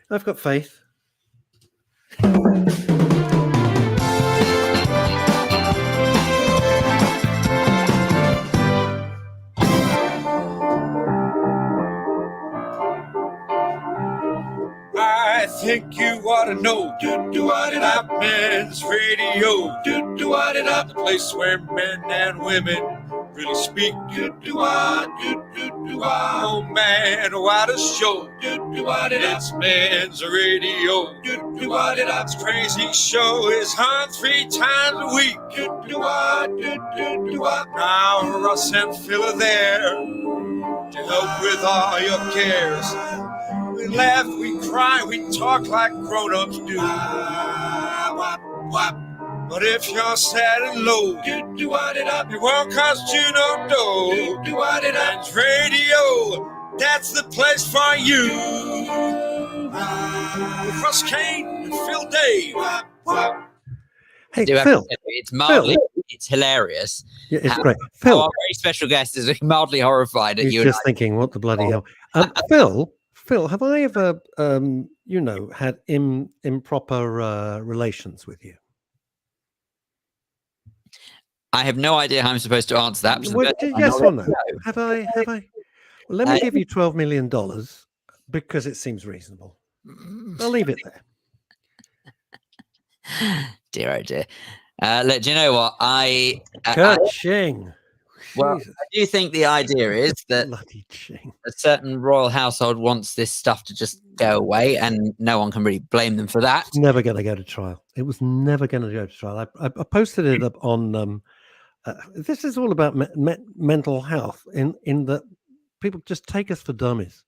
I've got faith. I think you ought to know, do-do-what-it-up, men's radio, do-do-what-it-up, the place where men and women really speak, do-do-what, do-do-do-what, oh man, what a show, do-do-what-it-up, it's men's radio, do-do-what-it-up, this crazy show is on 3 times a week, do-do-what, do-do-do-what, now Russ and Phil are there to help with all your cares. We laugh, we cry, we talk like grown-ups do. But if you're sad and low, do-do-what-it-up, it won't cost you no dough. Do-do-what-it-up, it's radio, that's the place for you. With Russ Kane and Phil Dave. Hey, Do have Phil. to say, it's mildly, Phil. it's hilarious. Yeah, it's How- great. How Phil, our very special guest is mildly horrified at he's you. And just thinking, what the bloody hell? Phil, have I ever, had improper relations with you? I have no idea how I'm supposed to answer that. Well, yes or no? Have I? Well, let me Uh, give you $12 million because it seems reasonable. I'll leave it there. Dear, oh dear. Look, do you know what? I Ka-ching. well, Jesus, I do think the idea is that bloody ching. a certain royal household wants this stuff to just go away, and no one can really blame them for that. It's never going to go to trial. It was never going to go to trial. I posted it up on. This is all about mental health. In that people just take us for dummies.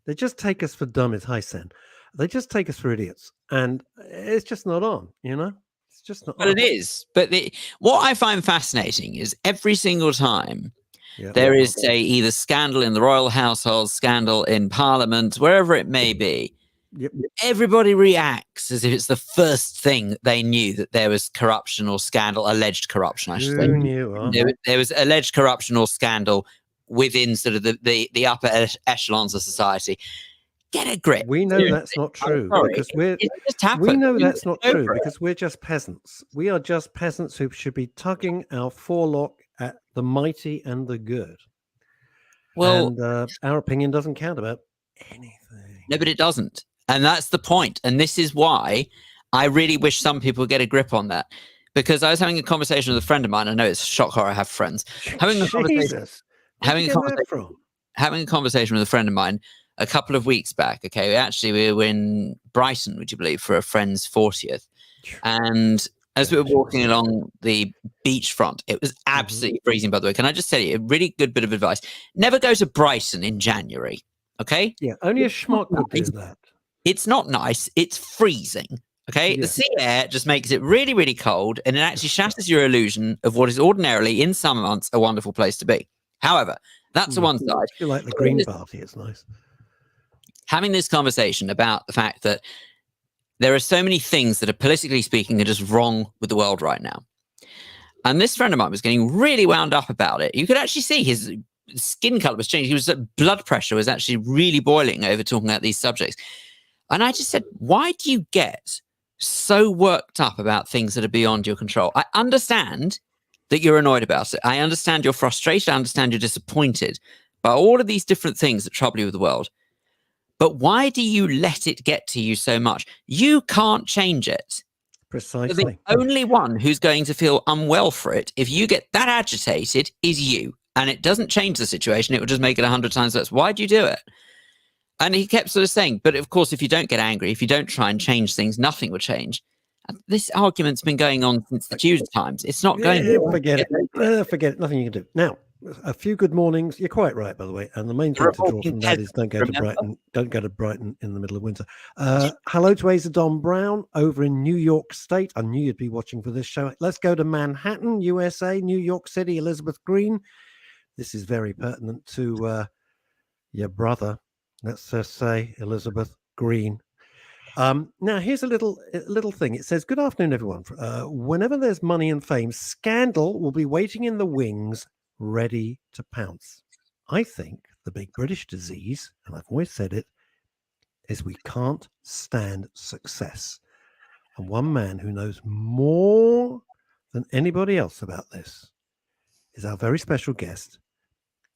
They just take us for dummies. Hi, Sen. They just take us for idiots, and it's just not on. It's just not. But on. it is. But what I find fascinating is every single time Yeah. there is, say, either scandal in the royal household, scandal in parliament, wherever it may be, Yep. everybody reacts as if it's the first thing they knew that there was corruption or scandal, alleged corruption, I should say. Who knew? Huh? There was alleged corruption or scandal within sort of the upper echelons of society. Get a grip. We know that's not true sorry, because it just happened. we know that's not Get true over it. because we're just peasants. We are just peasants who should be tugging our forelock at the mighty and the good. Well, and our opinion doesn't count about anything. no, but it doesn't. And that's the point. And this is why I really wish some people would get a grip on that. Because I was having a conversation with a friend of mine. I know it's shock horror. I have friends. Having a conversation, Jesus. Where'd you get that from? having a conversation with a friend of mine a couple of weeks back. Okay, we were in Brighton, would you believe, for a friend's 40th. And as we were walking along the beachfront, it was absolutely freezing, by the way. Can I just tell you a really good bit of advice? Never go to Brighton in January. Okay? Yeah, only a schmuck would do that. It's not nice. It's freezing. Okay? Yeah. The sea air just makes it really, really cold, and it actually shatters your illusion of what is ordinarily, in summer months, a wonderful place to be. However, that's the one side. You like the Green Party, it's nice. Having this conversation about the fact that there are so many things that are politically speaking are just wrong with the world right now. And this friend of mine was getting really wound up about it. You could actually see his skin color was changing. His blood pressure was actually really boiling over talking about these subjects. And I just said, why do you get so worked up about things that are beyond your control? I understand that you're annoyed about it. I understand you're frustrated. I understand you're disappointed by all of these different things that trouble you with the world. But why do you let it get to you so much? You can't change it. Precisely. The only one who's going to feel unwell for it, if you get that agitated, is you. And it doesn't change the situation. It will just make it 100 times worse. Why do you do it? And he kept sort of saying, but of course, if you don't get angry, if you don't try and change things, nothing will change. And this argument's been going on since the Tudor times. It's not going to forget it. Forget it. Nothing you can do. Now, a few good mornings. You're quite right, by the way. And the main thing to draw from that is don't go to Brighton. Don't go to Brighton in the middle of winter. Hello to Asa Don Brown over in New York State. I knew you'd be watching for this show. Let's go to Manhattan, USA, New York City, Elizabeth Green. This is very pertinent to your brother. Let's just say Elizabeth Green. Now, here's a little thing. It says, good afternoon, everyone. Whenever there's money and fame, scandal will be waiting in the wings, ready to pounce. I think the big British disease, and I've always said it, is we can't stand success. And one man who knows more than anybody else about this is our very special guest,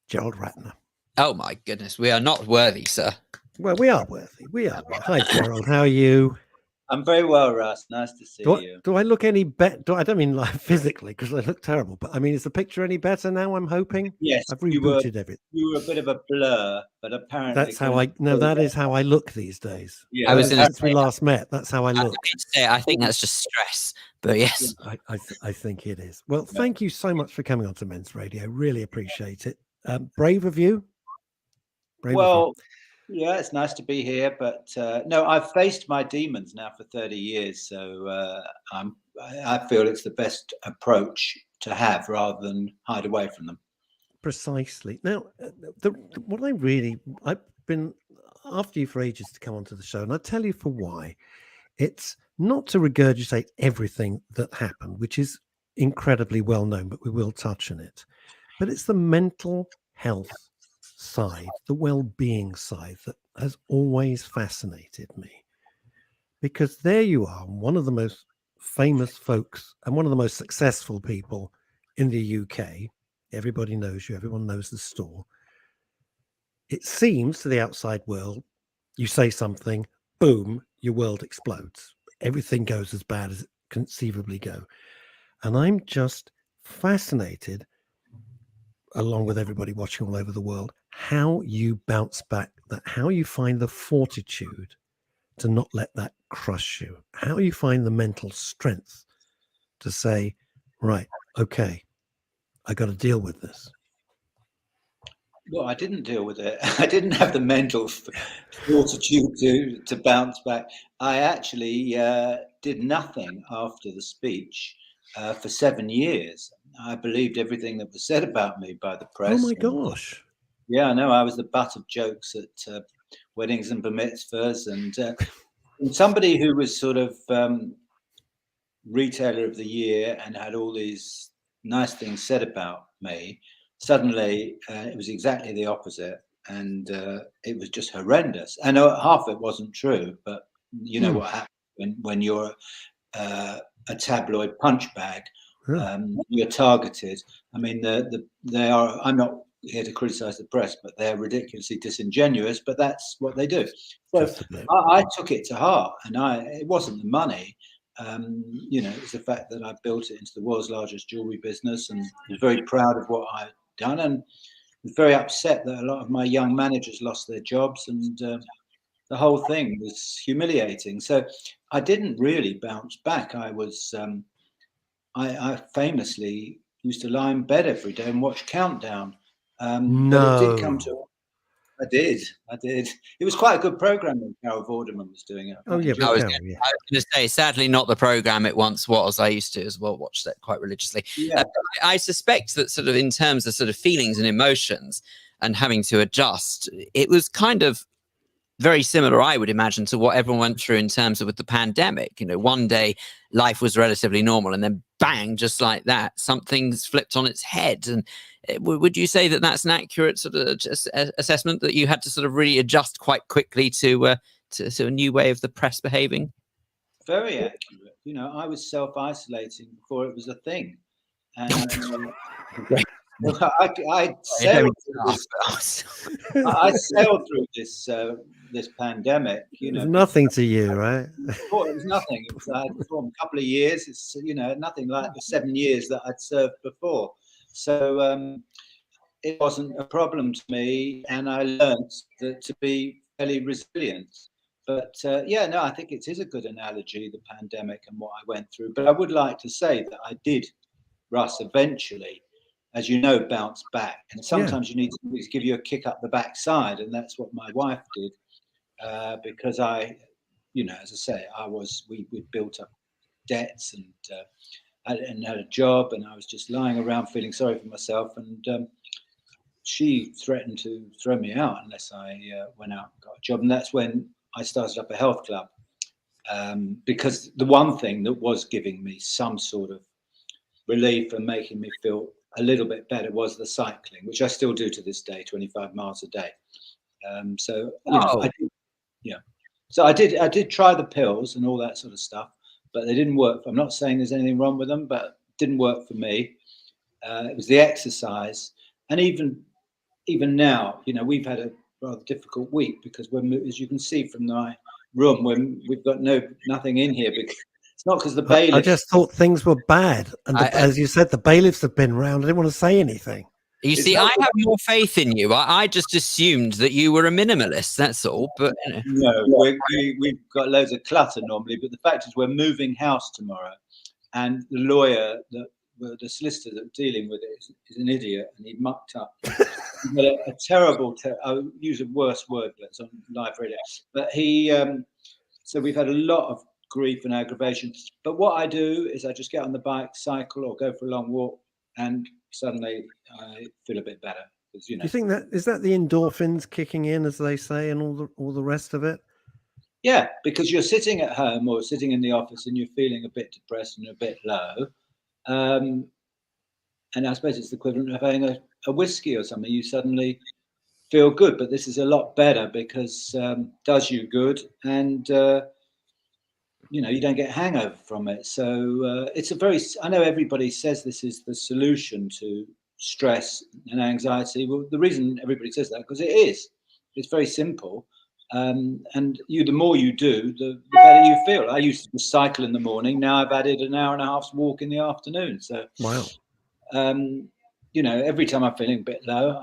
Gerald Ratner. Oh my goodness, we are not worthy, sir. Well, we are worthy. We are worthy. Hi, Gerald. How are you? I'm very well, Russ. Nice to see you. Do I look any better? I don't mean like physically, because I look terrible. But I mean, is the picture any better now? I'm hoping. Yes, I've rebooted everything. You were a bit of a blur, but apparently that's how I. No, that is how I look these days. Yeah, I was since we last met. That's how I look. I think that's just stress. But yes, I think it is. Well, thank you so much for coming on to Men's Radio. Really appreciate it. Brave of you. Yeah, it's nice to be here, but no, I've faced my demons now for 30 years, so I feel it's the best approach to have rather than hide away from them. Precisely. Now, I've been after you for ages to come onto the show, and I'll tell you for why. It's not to regurgitate everything that happened, which is incredibly well known, but we will touch on it. But it's the mental health side, the well-being side, that has always fascinated me, because there you are, one of the most famous folks and one of the most successful people in the UK. Everybody knows you, everyone knows the store. It seems to the outside world, you say something, boom, your world explodes, everything goes as bad as it conceivably go. And I'm just fascinated, along with everybody watching all over the world, how you bounce back, that how you find the fortitude to not let that crush you, how you find the mental strength to say, right, okay, I got to deal with this. Well, I didn't deal with it. I didn't have the mental fortitude to bounce back. I actually did nothing after the speech for 7 years. I believed everything that was said about me by the press. Oh my gosh. Yeah, I know. I was the butt of jokes at weddings and bar mitzvahs, and somebody who was sort of retailer of the year and had all these nice things said about me. Suddenly, it was exactly the opposite, and it was just horrendous. I know half of it wasn't true, but you know what happens when you're a tabloid punch bag. You're targeted. I mean, they are. I'm not here to criticize the press, but they're ridiculously disingenuous. But that's what they do. So I took it to heart, and it wasn't the money. It was the fact that I built it into the world's largest jewelry business, and was very proud of what I'd done, and was very upset that a lot of my young managers lost their jobs, and the whole thing was humiliating. So I didn't really bounce back. I was. I famously used to lie in bed every day and watch Countdown. But it did come to. I did. It was quite a good program when Carol Vorderman was doing it. I was going to say, sadly, not the program it once was. I used to as well watch that quite religiously. Yeah. I suspect that sort of in terms of sort of feelings and emotions and having to adjust, it was kind of very similar, I would imagine, to what everyone went through in terms of with the pandemic. You know, one day life was relatively normal, and then bang, just like that, something's flipped on its head. And would you say that that's an accurate sort of assessment, that you had to sort of really adjust quite quickly to a new way of the press behaving? Very accurate. You know, I was self-isolating before it was a thing, and I sailed through this pandemic. You know, it was nothing to you, right? It was nothing. It was a couple of years. It's nothing like the 7 years that I'd served before. So it wasn't a problem to me, and I learned to be fairly resilient. But I think it is a good analogy, the pandemic and what I went through. But I would like to say that I did, Russ, eventually, as you know, bounce back. And sometimes you need to give you a kick up the backside, and that's what my wife did. Because I, as I say, we built up debts, and I hadn't had a job, and I was just lying around feeling sorry for myself. And she threatened to throw me out unless I went out and got a job. And that's when I started up a health club, because the one thing that was giving me some sort of relief and making me feel a little bit better was the cycling, which I still do to this day, 25 miles a day. So I did try the pills and all that sort of stuff, but they didn't work. I'm not saying there's anything wrong with them, but it didn't work for me. It was the exercise, and even now, you know, we've had a rather difficult week because as you can see from my room, when we've got nothing in here, because it's not because the bailiffs. I just thought things were bad, and as you said, the bailiffs have been round. I didn't want to say anything. You see, I have more faith in you. I just assumed that you were a minimalist. That's all. But no, we've got loads of clutter normally. But the fact is, we're moving house tomorrow, and the lawyer, the solicitor that's dealing with it is an idiot, and he mucked up. a terrible. I'll use a worse word, but it's on live radio. But he. So we've had a lot of grief and aggravation. But what I do is I just get on the bike, cycle, or go for a long walk, and suddenly I feel a bit better. You know. Do you think that is that the endorphins kicking in, as they say, and all the rest of it? Yeah, because you're sitting at home or sitting in the office and you're feeling a bit depressed and a bit low. And I suppose it's the equivalent of having a whiskey or something. You suddenly feel good, but this is a lot better because does you good, and you know, you don't get hangover from it. So it's I know everybody says this is the solution to stress and anxiety. Well, the reason everybody says that, because it is. It's very simple. And the more you do, the better you feel. I used to cycle in the morning. Now I've added an hour and a half's walk in the afternoon. So, wow. You know, every time I'm feeling a bit low,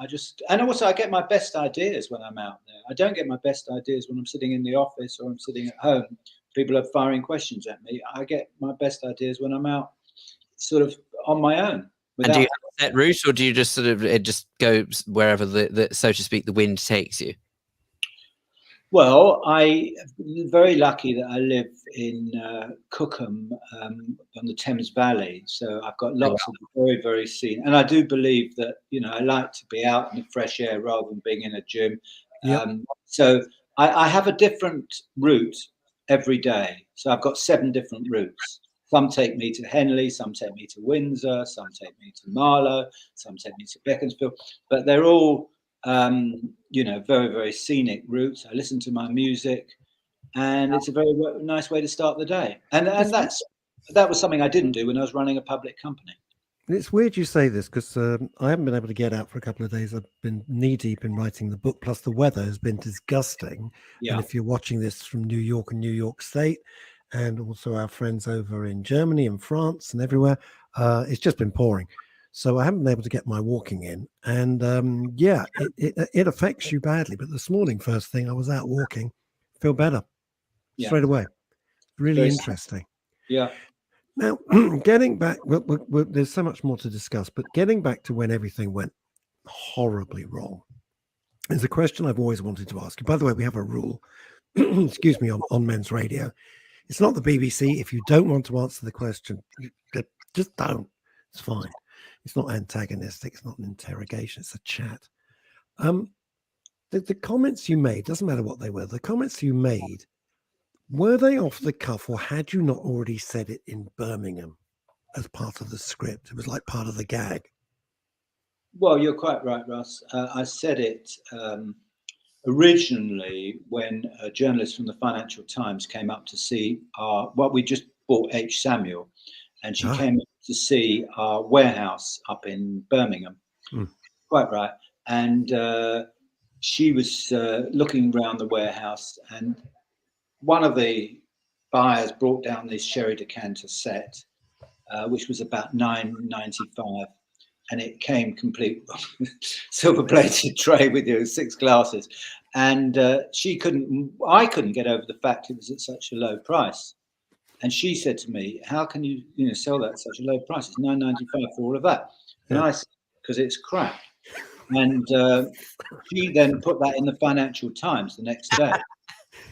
and also I get my best ideas when I'm out there. I don't get my best ideas when I'm sitting in the office or I'm sitting at home. People are firing questions at me. I get my best ideas when I'm out sort of on my own. And do you have a set route, or do you just it just go wherever the so to speak, the wind takes you? Well, I'm very lucky that I live in Cookham on the Thames Valley. So I've got lots of very, very scenic. And I do believe that, you know, I like to be out in the fresh air rather than being in a gym. Yep. So I have a different route every day. So I've got 7 different routes. Some take me to Henley, some take me to Windsor, some take me to Marlow, some take me to Beaconsfield. But they're all... you know, very, very scenic routes. I listen to my music, and it's a very nice way to start the day. And that was something I didn't do when I was running a public company. It's weird you say this, because I haven't been able to get out for a couple of days. I've been knee deep in writing the book, plus the weather has been disgusting. Yeah. And if you're watching this from New York and New York State, and also our friends over in Germany and France and everywhere, it's just been pouring. So I haven't been able to get my walking in, and yeah, it affects you badly. But this morning, first thing, I was out walking, feel better straight away. Really very interesting. Yeah. Now, getting back, there's so much more to discuss, but getting back to when everything went horribly wrong, is a question I've always wanted to ask you. By the way, we have a rule, excuse me, on Men's Radio. It's not the BBC. If you don't want to answer the question, just don't. It's fine. It's not antagonistic. It's not an interrogation. It's a chat. The comments you made, doesn't matter what they were, the comments you made, were they off the cuff, or had you not already said it in Birmingham as part of the script? It was like part of the gag. Well, you're quite right, Russ. I said it originally when a journalist from the Financial Times came up to see we just bought H. Samuel, and she came to see our warehouse up in Birmingham. Quite right. And she was looking around the warehouse, and one of the buyers brought down this sherry decanter set, which was about $9.95, and it came complete silver-plated tray with 6 glasses. And I couldn't get over the fact it was at such a low price. And she said to me, "How can you sell that at such a low price? It's $9.95 for all of that." And I said, "Because it's crap." And she then put that in the Financial Times the next day,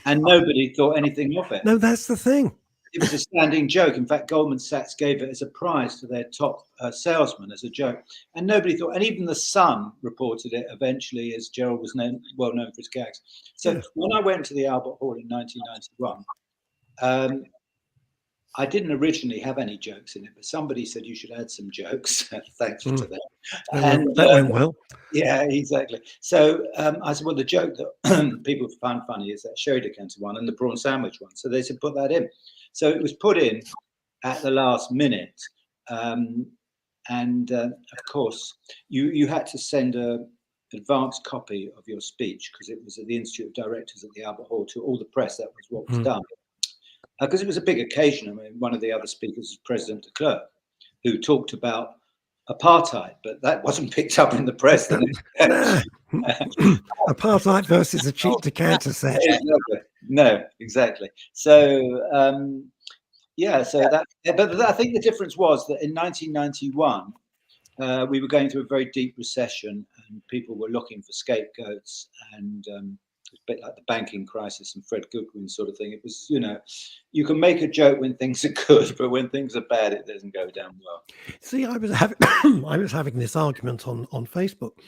and nobody thought anything of it. No, that's the thing. It was a standing joke. In fact, Goldman Sachs gave it as a prize to their top salesman as a joke, and nobody thought. And even the Sun reported it eventually, as Gerald was well known for his gags. So when I went to the Albert Hall in 1991. I didn't originally have any jokes in it, but somebody said you should add some jokes. Thanks to them. That went well. Yeah, exactly. So I said, well, the joke that people found funny is that sherry decanter one and the prawn sandwich one. So they said, put that in. So it was put in at the last minute. Of course, you had to send an advanced copy of your speech because it was at the Institute of Directors at the Albert Hall to all the press. That was what was done. Because it was a big occasion. I mean, one of the other speakers was President de Klerk, who talked about apartheid, but that wasn't picked up in the press. Apartheid versus a cheap decanter set. No, exactly. So, but I think the difference was that in 1991, we were going through a very deep recession and people were looking for scapegoats, and it's a bit like the banking crisis and Fred Goodwin sort of thing. It was, you can make a joke when things are good, but when things are bad, it doesn't go down well. See, I was having this argument on Facebook,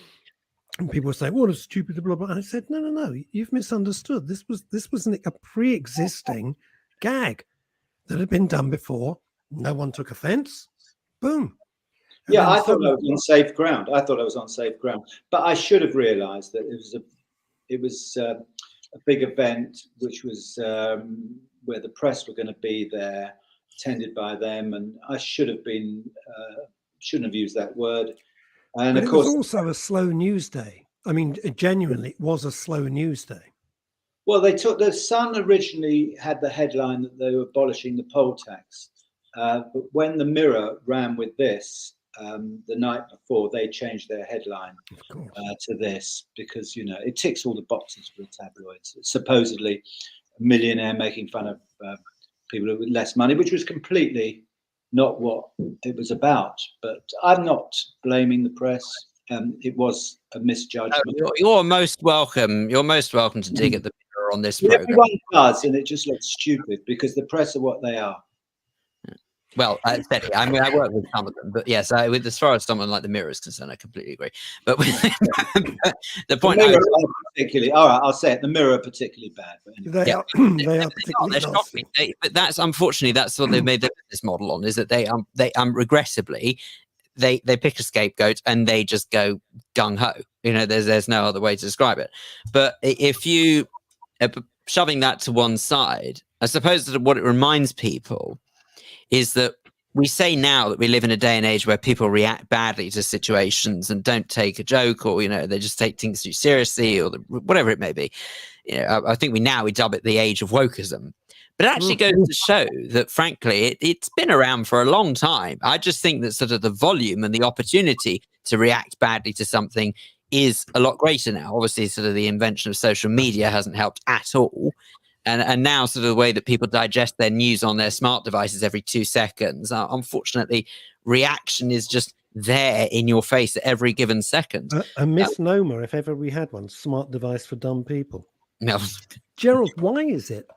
and people were saying, "What a stupid blah blah." And I said, "No, you've misunderstood. This was a pre-existing gag that had been done before. No one took offence. Boom." And yeah, I thought I was on safe ground. But I should have realised that it was a big event, which was where the press were going to be there, attended by them, and I shouldn't have used that word. And but of course, it was also a slow news day. I mean, genuinely, it was a slow news day. Well, the Sun originally had the headline that they were abolishing the poll tax, but when the Mirror ran with this the night before, they changed their headline to this because it ticks all the boxes for the tabloids. It's supposedly a millionaire making fun of people with less money, which was completely not what it was about. But I'm not blaming the press. It was a misjudgment. You're most welcome. You're most welcome to dig at the Mirror on this program. Everyone does, and it just looks stupid because the press are what they are. Well, steady. I mean, I work with some of them, but yes, as far as someone like the Mirror is concerned, I completely agree. But the point, particularly, all right, I'll say it. The Mirror are particularly bad. But anyway. They are particularly nasty. But that's unfortunately that's what they've made their business model on. Is that they regressively they pick a scapegoat and they just go gung ho. There's no other way to describe it. But if you shoving that to one side, I suppose that what it reminds people is that we say now that we live in a day and age where people react badly to situations and don't take a joke, or they just take things too seriously, or whatever it may be. I think we dub it the age of wokeism, but it actually goes to show that, frankly, it's been around for a long time. I just think that sort of the volume and the opportunity to react badly to something is a lot greater now. Obviously, sort of the invention of social media hasn't helped at all. And now sort of the way that people digest their news on their smart devices every 2 seconds, unfortunately, reaction is just there in your face at every given second. A misnomer, if ever we had one, smart device for dumb people. No. Gerald, why is it?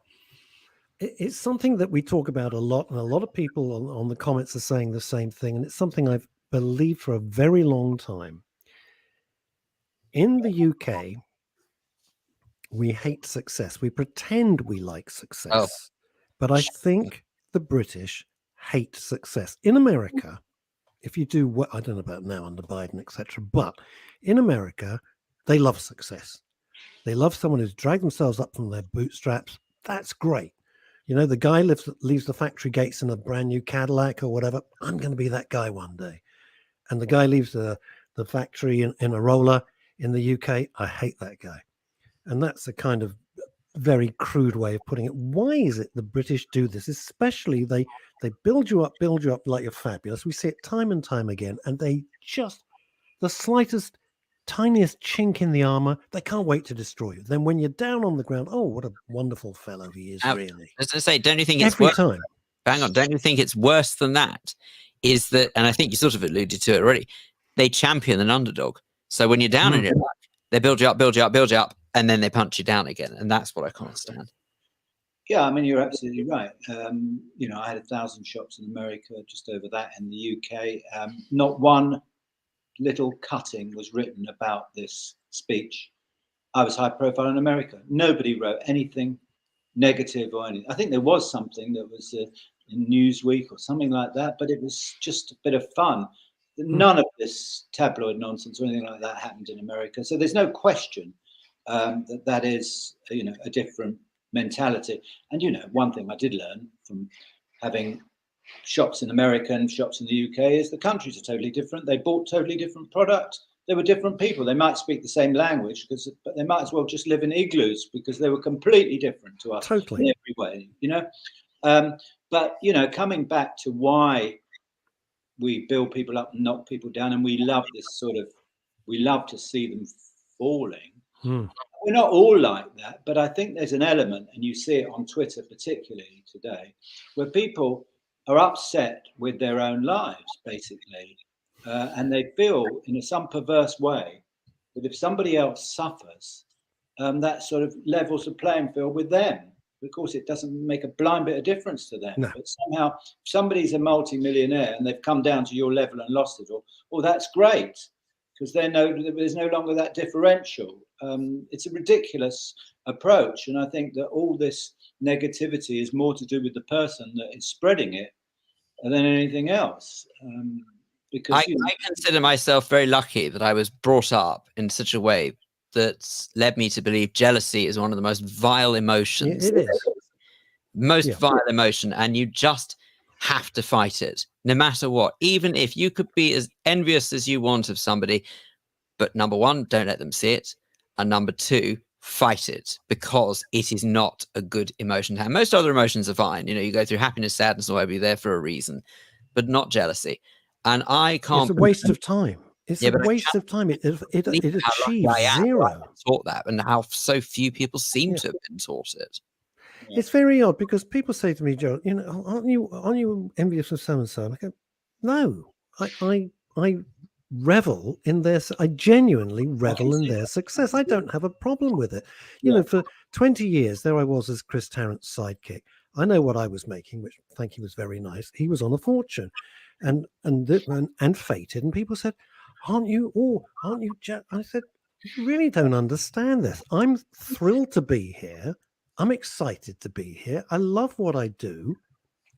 It's something that we talk about a lot, and a lot of people on the comments are saying the same thing, and it's something I've believed for a very long time. In the UK, we hate success. We pretend we like success. But I think the British hate success. In America, if you do what, I don't know about now under Biden, etc., but in America, they love success. They love someone who's dragged themselves up from their bootstraps. That's great. The guy leaves the factory gates in a brand new Cadillac or whatever. I'm going to be that guy one day. And the guy leaves the factory in a roller in the UK. I hate that guy. And that's a kind of very crude way of putting it. Why is it the British do this? Especially they build you up like you're fabulous. We see it time and time again. And they just, the slightest, tiniest chink in the armor, they can't wait to destroy you. Then when you're down on the ground, oh, what a wonderful fellow he is, really. As I say, don't you think it's every time? Hang on, don't you think it's worse than that? Is that, and I think you sort of alluded to it already, they champion an underdog. So when you're down in your luck, they build you up, and then they punch you down again. And that's what I can't stand. Yeah, I mean, you're absolutely right. I had 1,000 shops in America, just over that in the UK. Not one little cutting was written about this speech. I was high profile in America. Nobody wrote anything negative or anything. I think there was something that was in Newsweek or something like that, but it was just a bit of fun. None of this tabloid nonsense or anything like that happened in America. So there's no question that is, a different mentality. And, one thing I did learn from having shops in America and shops in the UK is the countries are totally different. They bought totally different product. They were different people. They might speak the same language, but they might as well just live in igloos because they were completely different to us in every way, But, coming back to why we build people up and knock people down, and we love to see them falling. We're not all like that, but I think there's an element, and you see it on Twitter particularly today, where people are upset with their own lives, basically. And they feel in some perverse way that if somebody else suffers, that sort of levels the playing field with them. Of course, it doesn't make a blind bit of difference to them. No. But somehow, if somebody's a multi-millionaire and they've come down to your level and lost it all, well, that's great, because there's no longer that differential. It's a ridiculous approach. And I think that all this negativity is more to do with the person that is spreading it than anything else. Because I consider myself very lucky that I was brought up in such a way that led me to believe jealousy is one of the most vile emotions. It is. Most vile emotion, and you just have to fight it, no matter what. Even if you could be as envious as you want of somebody, but number one, don't let them see it. And number two, fight it, because it is not a good emotion to have. Most other emotions are fine. You go through happiness, sadness, or whatever, you're there for a reason, but not jealousy. And I can't. It's a waste of time. It's a waste of time. It achieves zero. Taught that, and how so few people seem to have been taught it. It's very odd, because people say to me, Gerald, aren't you envious of so and so? And I go, no, I revel in their. I genuinely revel in their success. I don't have a problem with it. For 20 years there I was as Chris Tarrant's sidekick. I know what I was making, which thank you was very nice. He was on a fortune, and fated, and people said, aren't you? I said, you really don't understand this. I'm thrilled to be here. I'm excited to be here. I love what I do.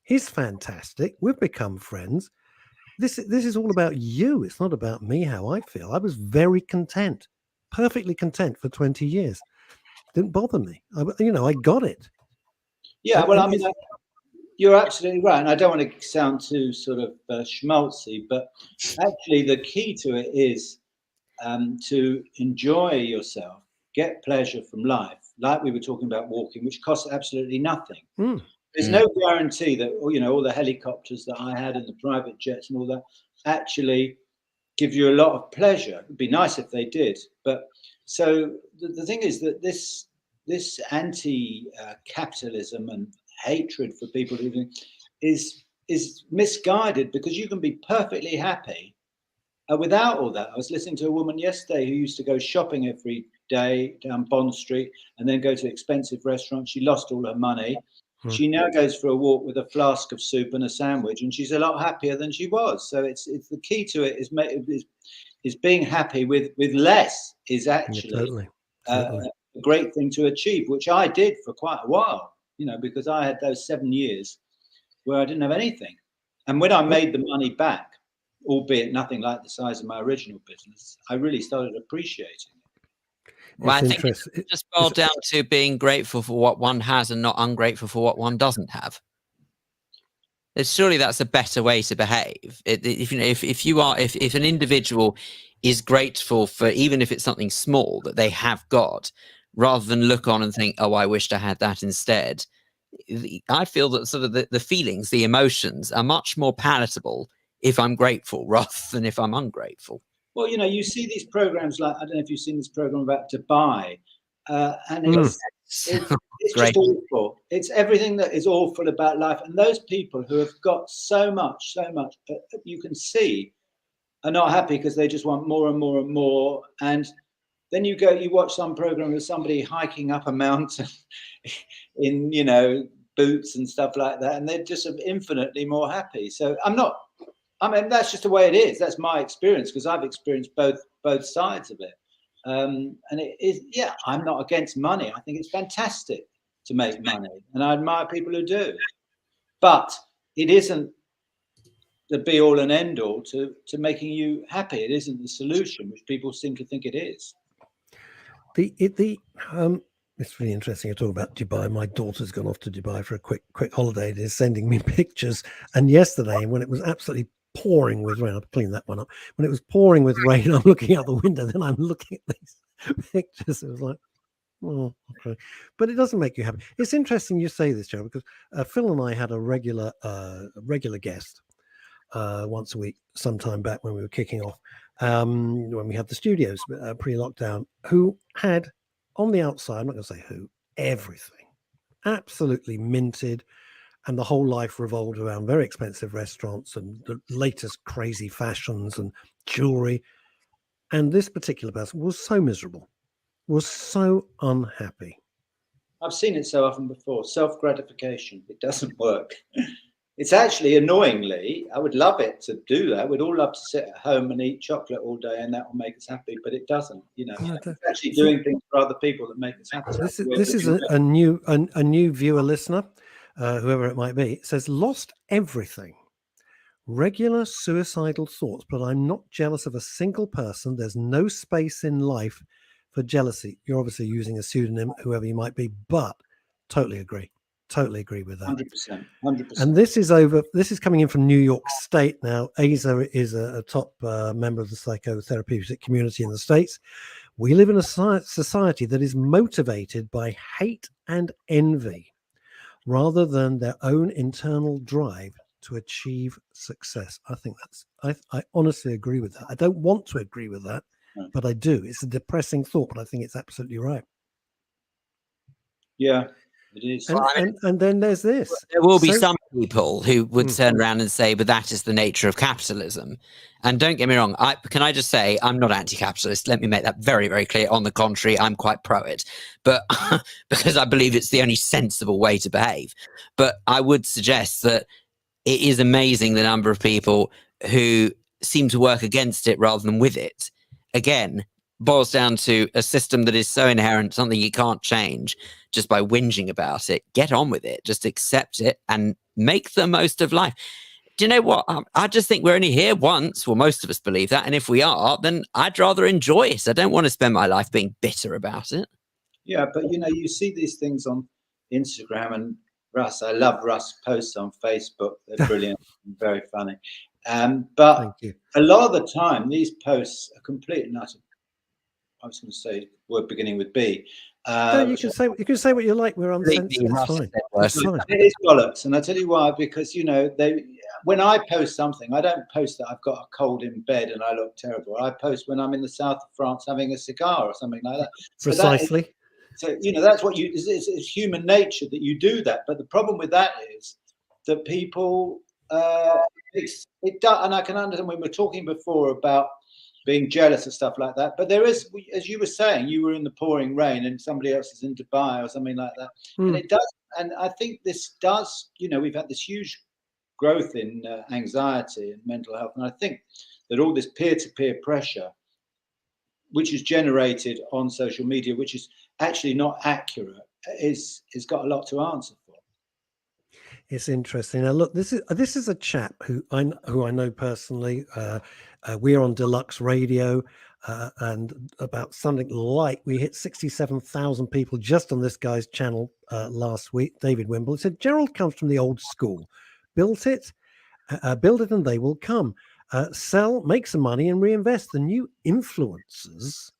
He's fantastic. We've become friends. This is all about you. It's not about me, how I feel. I was very content, perfectly content for 20 years. Didn't bother me. I got it. Yeah, well, you're absolutely right. And I don't want to sound too sort of schmaltzy, but actually the key to it is to enjoy yourself, get pleasure from life, like we were talking about walking, which costs absolutely nothing. There's no guarantee that, all the helicopters that I had and the private jets and all that actually give you a lot of pleasure. It'd be nice if they did. But so the thing is that this anti-capitalism and hatred for people who is misguided, because you can be perfectly happy without all that. I was listening to a woman yesterday who used to go shopping every day down Bond Street and then go to expensive restaurants. She lost all her money. She now goes for a walk with a flask of soup and a sandwich, and she's a lot happier than she was. So it's the key to it is being happy with less is actually totally. A great thing to achieve, which I did for quite a while, because I had those 7 years where I didn't have anything. And when I made the money back, albeit nothing like the size of my original business, I really started appreciating it. Well, I think it just boiled down to being grateful for what one has and not ungrateful for what one doesn't have. Surely that's a better way to behave. If an individual is grateful for, even if it's something small that they have got, rather than look on and think, oh, I wished I had that instead. I feel that sort of the feelings, the emotions are much more palatable if I'm grateful rather than if I'm ungrateful. Well, you see these programs like, I don't know if you've seen this program about Dubai, and it's just awful. It's everything that is awful about life. And those people who have got so much, but you can see are not happy because they just want more and more and more. And then you watch some program with somebody hiking up a mountain in, boots and stuff like that, and they're just infinitely more happy. So that's just the way it is. That's my experience, because I've experienced both sides of it. And it is, I'm not against money. I think it's fantastic to make money, and I admire people who do. But it isn't the be all and end all to making you happy. It isn't the solution, which people seem to think it is. It's really interesting. You talk about Dubai. My daughter's gone off to Dubai for a quick holiday. And is sending me pictures. And yesterday, when it was absolutely pouring with rain, I'll clean that one up. When it was pouring with rain, I'm looking out the window. Then I'm looking at these pictures. It was like, oh, okay. But it doesn't make you happy. It's interesting you say this, Joe, because Phil and I had a regular guest once a week, some time back when we were kicking off, when we had the studios pre-lockdown, who had on the outside, I'm not going to say who, everything, absolutely minted, and the whole life revolved around very expensive restaurants and the latest crazy fashions and jewelry. And this particular person was so miserable, was so unhappy. I've seen it so often before. Self-gratification. It doesn't work. It's actually, annoyingly, I would love it to do that. We'd all love to sit at home and eat chocolate all day, and that will make us happy. But it doesn't. It's actually doing things for other people that make us happy. This is a new viewer listener, whoever it might be. It says, lost everything. Regular suicidal thoughts, but I'm not jealous of a single person. There's no space in life for jealousy. You're obviously using a pseudonym, whoever you might be, but totally agree. Totally agree with that. 100%. And this is coming in from New York State now. Asa is a top member of the psychotherapeutic community in the States. We live in a society that is motivated by hate and envy rather than their own internal drive to achieve success. I think I honestly agree with that. I don't want to agree with that, but I do. It's a depressing thought, but I think it's absolutely right. Yeah. It is. And then there's this. There will be some people who would turn around and say, but that is the nature of capitalism. And don't get me wrong, can I just say, I'm not anti-capitalist. Let me make that very, very clear. On the contrary, I'm quite pro it. But because I believe it's the only sensible way to behave. But I would suggest that it is amazing the number of people who seem to work against it rather than with it. Again, boils down to a system that is so inherent, something you can't change just by whinging about it. Get on with it. Just accept it and make the most of life. Do you know what? I just think we're only here once. Well, most of us believe that. And if we are, then I'd rather enjoy it. I don't want to spend my life being bitter about it. Yeah, but you see these things on Instagram, and Russ, I love Russ posts on Facebook. They're brilliant and very funny. But a lot of the time, these posts are complete and utter. I was going to say word beginning with B. No, you can say what you like. We're uncensored. It's fine. It is bollocks, and I tell you why. Because when I post something, I don't post that I've got a cold in bed and I look terrible. I post when I'm in the south of France having a cigar or something like that. Precisely. So that's what it's human nature that you do that. But the problem with that is that people it does, and I can understand when we were talking before about being jealous of stuff like that. But there is, as you were saying, you were in the pouring rain and somebody else is in Dubai or something like that. And it does, and I think this does, we've had this huge growth in anxiety and mental health. And I think that all this peer-to-peer pressure, which is generated on social media, which is actually not accurate, is got a lot to answer for. It's interesting. Now, look, this is a chap who I know personally. We're on Deluxe Radio, and about something like we hit 67,000 people just on this guy's channel last week. David Wimble said, Gerald comes from the old school. Build it and they will come. Sell, make some money and reinvest. The new influencers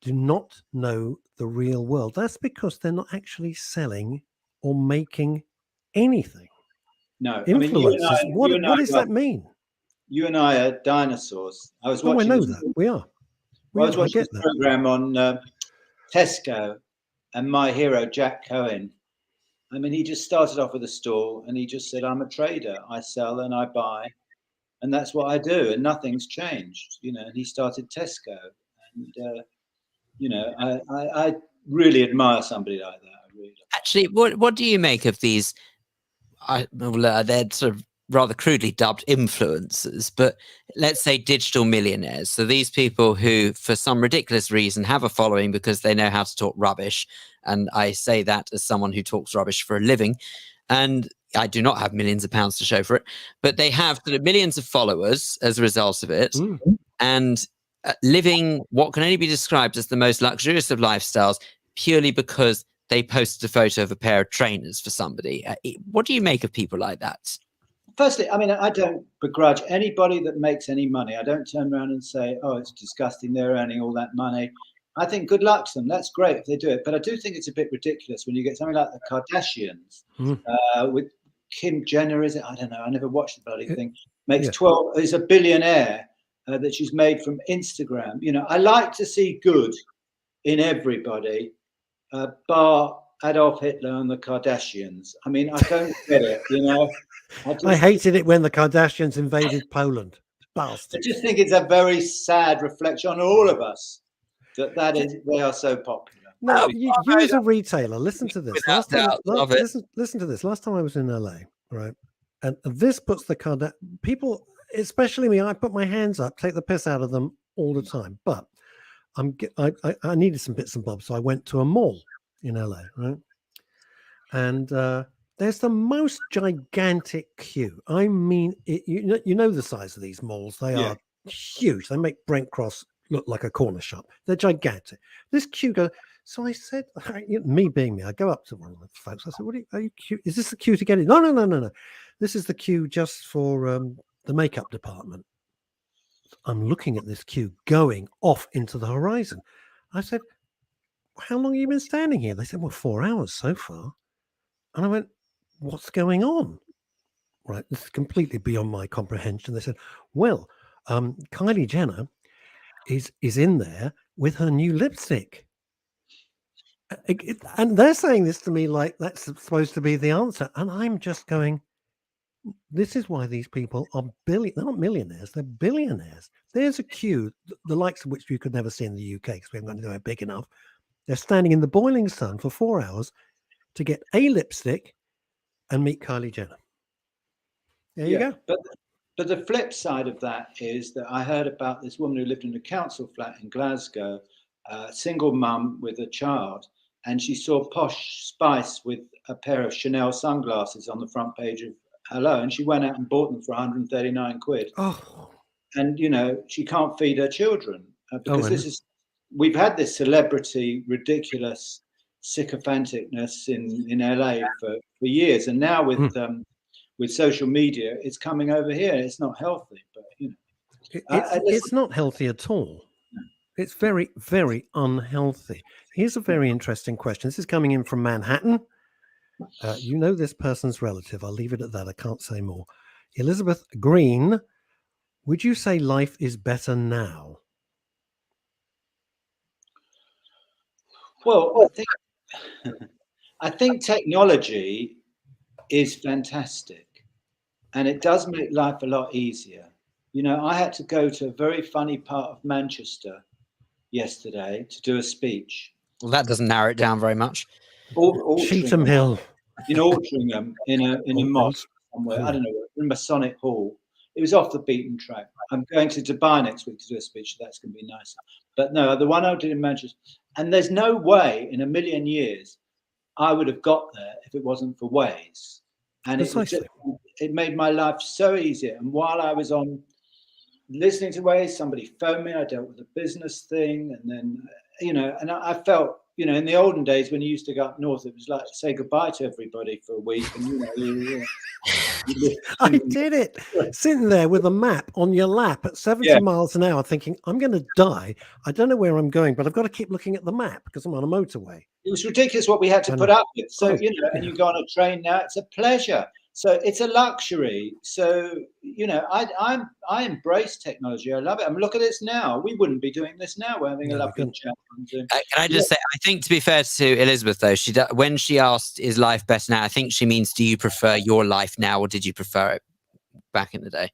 do not know the real world. That's because they're not actually selling or making anything. No, influencers. What does that mean? You and I are dinosaurs. I was watching. I know that we are. I was watching this program on Tesco and my hero Jack Cohen. I mean, he just started off with a stall and he just said, "I'm a trader. I sell and I buy, and that's what I do, and nothing's changed." And he started Tesco, and I really admire somebody like that. I really do. Actually, what do you make of these? They're sort of rather crudely dubbed influencers, but let's say digital millionaires. So these people who, for some ridiculous reason, have a following because they know how to talk rubbish. And I say that as someone who talks rubbish for a living. And I do not have millions of pounds to show for it, but they have sort of millions of followers as a result of it, and living what can only be described as the most luxurious of lifestyles purely because they posted a photo of a pair of trainers for somebody. What do you make of people like that? Firstly, I mean, I don't begrudge anybody that makes any money. I don't turn around and say, oh, it's disgusting, they're earning all that money. I think good luck to them. That's great if they do it. But I do think it's a bit ridiculous when you get something like the Kardashians with Kim Jenner, is it? I don't know. I never watched the bloody thing. Makes 12, is a billionaire that she's made from Instagram. You know, I like to see good in everybody, bar Adolf Hitler and the Kardashians. I mean, I don't get it, you know. I hated it when the Kardashians invaded Poland. Bastards. I just think it's a very sad reflection on all of us that is they are so popular. No, you as a retailer, listen to this. Listen to this. Last time I was in LA, right, and this puts the people, especially me. I put my hands up, take the piss out of them all the time. But I needed some bits and bobs, so I went to a mall in LA, right, and there's the most gigantic queue. I mean, you know the size of these malls. They are huge. They make Brent Cross look like a corner shop. They're gigantic. This queue goes. So I said, me being me, I go up to one of the folks. I said, are you queue? Is this the queue to get in? No. This is the queue just for the makeup department. I'm looking at this queue going off into the horizon. I said, how long have you been standing here? They said, well, 4 hours so far. And I went, what's going on? Right, this is completely beyond my comprehension. They said, well, Kylie Jenner is in there with her new lipstick. And they're saying this to me like that's supposed to be the answer. And I'm just going, this is why these people are they're not millionaires, they're billionaires. There's a queue, the likes of which you could never see in the UK because we haven't got anywhere big enough. They're standing in the boiling sun for 4 hours to get a lipstick and meet Kylie Jenner. There you go. But the flip side of that is that I heard about this woman who lived in a council flat in Glasgow, single mum with a child, and she saw Posh Spice with a pair of Chanel sunglasses on the front page of Hello, and she went out and bought them for 139 quid. Oh. And, you know, she can't feed her children because we've had this celebrity, ridiculous sycophanticness in LA for years. And now with social media, it's coming over here. It's not healthy, but, you know. It's not healthy at all. It's very, very unhealthy. Here's a very interesting question. This is coming in from Manhattan. You know this person's relative. I'll leave it at that. I can't say more. Elizabeth Green, would you say life is better now? Well, I think technology is fantastic, and it does make life a lot easier. You know, I had to go to a very funny part of Manchester yesterday to do a speech. Well, that doesn't narrow it down very much. Cheetham Hill. In Altrincham, in a mosque somewhere. I don't know, in Masonic Hall. It was off the beaten track. I'm going to Dubai next week to do a speech. So that's going to be nice. But no, the one I did in Manchester. And there's no way in a million years I would have got there if it wasn't for Waze. And it made my life so easy. And while I was on listening to Waze, somebody phoned me. I dealt with a business thing. And then, you know, and I felt, you know, in the olden days when you used to go up north, it was like say goodbye to everybody for a week. And, you know, I did it. Sitting there with a map on your lap at 70 miles an hour thinking, I'm going to die. I don't know where I'm going, but I've got to keep looking at the map because I'm on a motorway. It was ridiculous what we had to put up with. So, you know, and you go on a train now, it's a pleasure. So it's a luxury. So, you know, I embrace technology. I love it. I mean, look at this now. We wouldn't be doing this now. We're having a lovely chat. Can I just say, I think to be fair to Elizabeth, though, when she asked, is life better now? I think she means, do you prefer your life now or did you prefer it back in the day?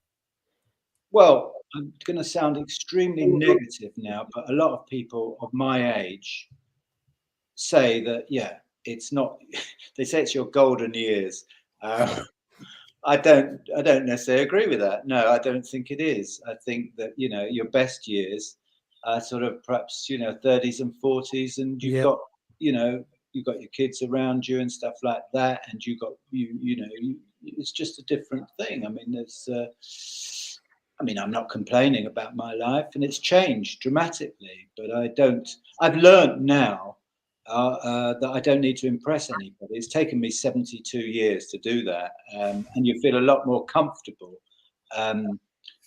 Well, I'm going to sound extremely negative now, but a lot of people of my age say that, it's not, they say it's your golden years. I don't necessarily agree with that. No, I don't think it is. I think that, you know, your best years are sort of perhaps, you know, 30s and 40s, and you've got, you know, got your kids around you and stuff like that, and it's just a different thing. I mean, I'm not complaining about my life, and it's changed dramatically, but I've learned now that I don't need to impress anybody. It's taken me 72 years to do that, and you feel a lot more comfortable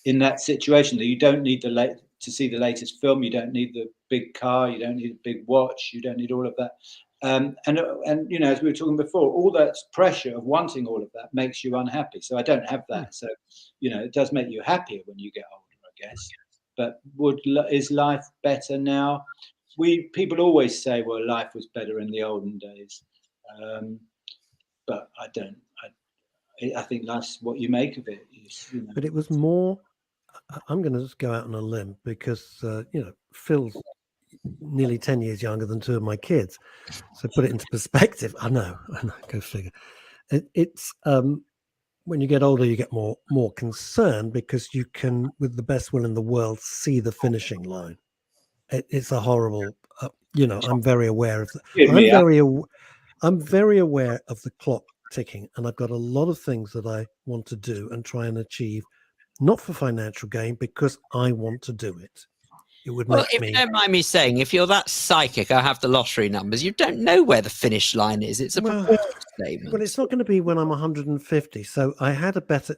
in that situation, that you don't need to see the latest film, you don't need the big car, you don't need a big watch, you don't need all of that. And as we were talking before, all that pressure of wanting all of that makes you unhappy. So I don't have that. So, it does make you happier when you get older, I guess. But is life better now? People always say, well, life was better in the olden days. But I don't. I think that's what you make of it. But it was more. I'm going to just go out on a limb because Phil's nearly 10 years younger than two of my kids. So put it into perspective. I know, go figure. It's when you get older, you get more concerned because you can, with the best will in the world, see the finishing line. It's a horrible, I'm very aware of that. I'm very aware of the clock ticking, and I've got a lot of things that I want to do and try and achieve, not for financial gain, because I want to do it. It would make if you don't mind me saying, if you're that psychic, I have the lottery numbers, you don't know where the finish line is. It's a statement. Well, it's not going to be when I'm 150. So I had a better,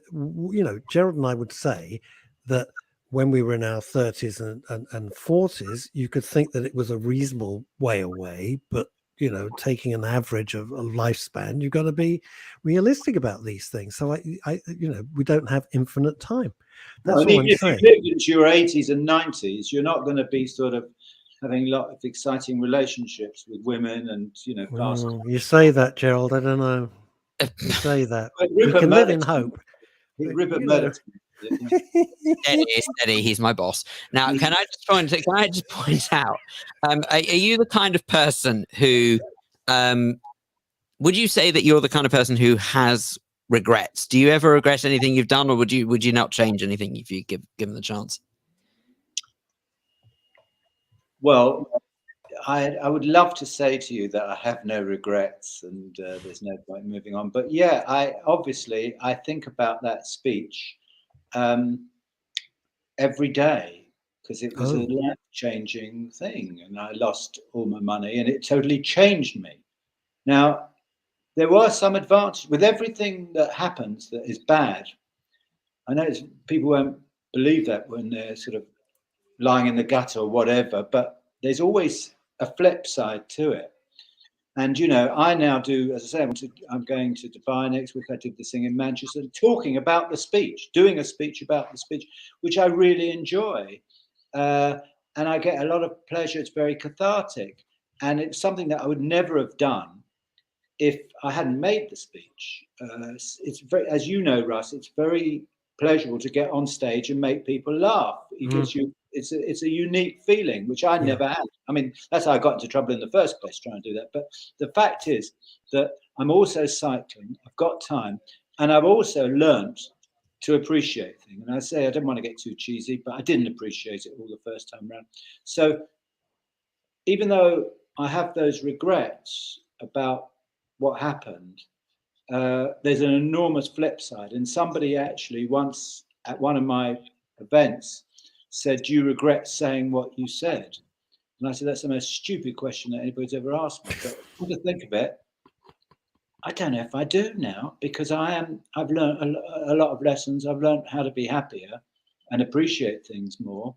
Gerald and I would say that when we were in our 30s and 40s, you could think that it was a reasonable way away, but taking an average of a lifespan, you've got to be realistic about these things. So we don't have infinite time. That's all I'm saying. If you live into your 80s and 90s, you're not going to be sort of having a lot of exciting relationships with women and you say that, Gerald. I don't know. You say that. We can live in hope. Rupert Murdoch. Steady, he's my boss. Now, can I just point out, are you the kind of person who, would you say that you're the kind of person who has regrets? Do you ever regret anything you've done, or would you not change anything if you given the chance? Well, I would love to say to you that I have no regrets and there's no point moving on. But yeah, I think about that speech every day, because it was a life-changing thing, and I lost all my money and it totally changed me. Now, there were some advantages with everything that happens that is bad. I know people won't believe that when they're sort of lying in the gutter or whatever, but there's always a flip side to it. And, I now do, as I say, I'm going to Dubai next week. I did this thing in Manchester, talking about the speech, doing a speech about the speech, which I really enjoy. And I get a lot of pleasure. It's very cathartic. And it's something that I would never have done if I hadn't made the speech. It's very, as you know, Russ, it's very pleasurable to get on stage and make people laugh. It gives you, it's a unique feeling, which I never had. I mean, that's how I got into trouble in the first place, trying to do that. But the fact is that I'm also cycling, I've got time, and I've also learned to appreciate things. And I say, I don't want to get too cheesy, but I didn't appreciate it all the first time around. So even though I have those regrets about what happened, there's an enormous flip side. And somebody actually once at one of my events said, do you regret saying what you said? And I said, that's the most stupid question that anybody's ever asked me. But come to think of it, I don't know if I do now, because I've learned a lot of lessons. I've learned how to be happier and appreciate things more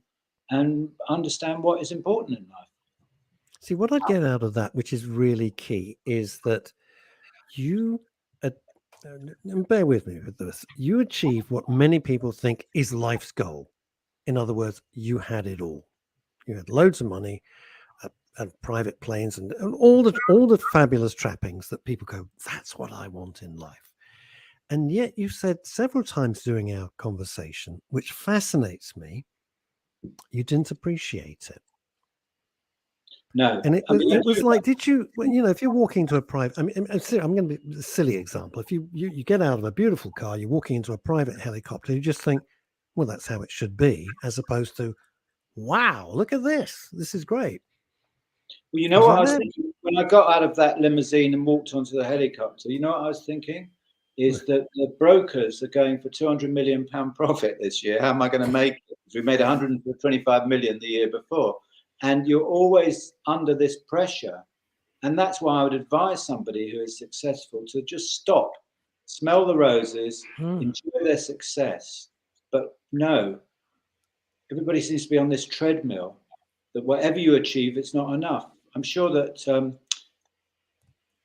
and understand what is important in life. See, what I get out of that, which is really key, is that you, and bear with me with this, you achieve what many people think is life's goal. In other words, you had it all. You had loads of money and private planes and all the fabulous trappings that people go, that's what I want in life. And yet you said several times during our conversation, which fascinates me, you didn't appreciate it. No. And it was like, did you, if you're walking to a private, I'm going to be a silly example. If you get out of a beautiful car, you're walking into a private helicopter, you just think, well, that's how it should be, as opposed to, wow, look at this. This is great. Well, you know what I was thinking? when I got out of that limousine and walked onto the helicopter, you know what I was thinking? Is that the brokers are going for £200 million profit this year. How am I going to make it? We made 125 million the year before. And you're always under this pressure. And that's why I would advise somebody who is successful to just stop, smell the roses, enjoy their success. But no, everybody seems to be on this treadmill that whatever you achieve, it's not enough. I'm sure that